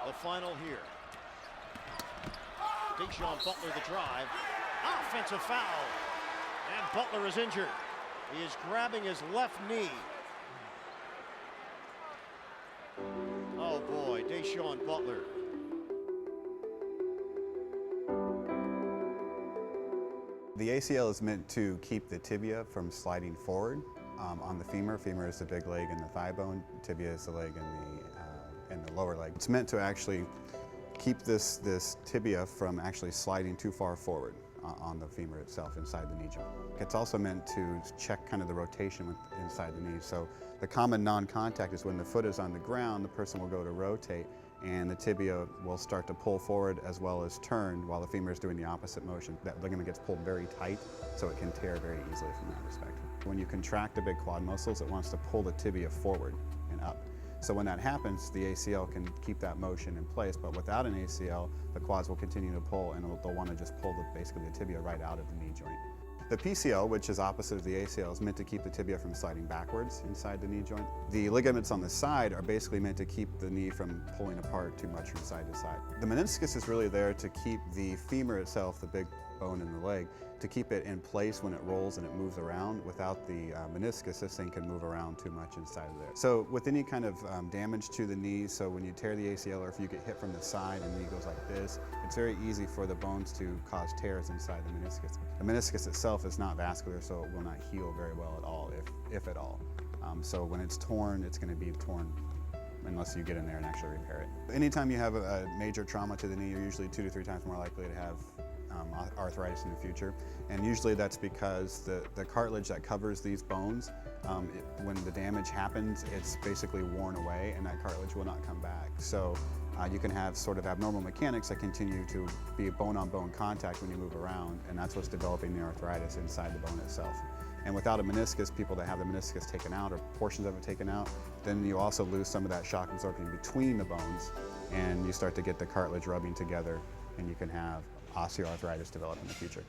the final here. Deshaun Butler the drive. Offensive foul. And Butler is injured. He is grabbing his left knee. Oh boy, Deshaun Butler. The ACL is meant to keep the tibia from sliding forward on the femur. Femur is the big leg and the thigh bone. Tibia is the leg and the lower leg. It's meant to actually keep this tibia from actually sliding too far forward on the femur itself inside the knee joint. It's also meant to check kind of the rotation inside the knee. So the common non-contact is when the foot is on the ground, the person will go to rotate and the tibia will start to pull forward as well as turn while the femur is doing the opposite motion. That ligament gets pulled very tight so it can tear very easily from that perspective. When you contract the big quad muscles, it wants to pull the tibia forward and up. So when that happens, the ACL can keep that motion in place, but without an ACL, the quads will continue to pull and they'll want to just pull basically the tibia right out of the knee joint. The PCL, which is opposite of the ACL, is meant to keep the tibia from sliding backwards inside the knee joint. The ligaments on the side are basically meant to keep the knee from pulling apart too much from side to side. The meniscus is really there to keep the femur itself, the big bone in the leg, to keep it in place when it rolls and it moves around. Without the meniscus, this thing can move around too much inside of there. So with any kind of damage to the knee, so when you tear the ACL or if you get hit from the side and the knee goes like this, it's very easy for the bones to cause tears inside the meniscus. The meniscus itself is not vascular, so it will not heal very well at all, if at all. So when it's torn, it's going to be torn unless you get in there and actually repair it. Anytime you have a major trauma to the knee, you're usually 2 to 3 times more likely to have arthritis in the future. And usually that's because the cartilage that covers these bones, when the damage happens, it's basically worn away and that cartilage will not come back. So you can have sort of abnormal mechanics that continue to be bone-on-bone contact when you move around, and that's what's developing the arthritis inside the bone itself. And without a meniscus, people that have the meniscus taken out or portions of it taken out, then you also lose some of that shock absorption between the bones and you start to get the cartilage rubbing together and you can have osteoarthritis develop in the future.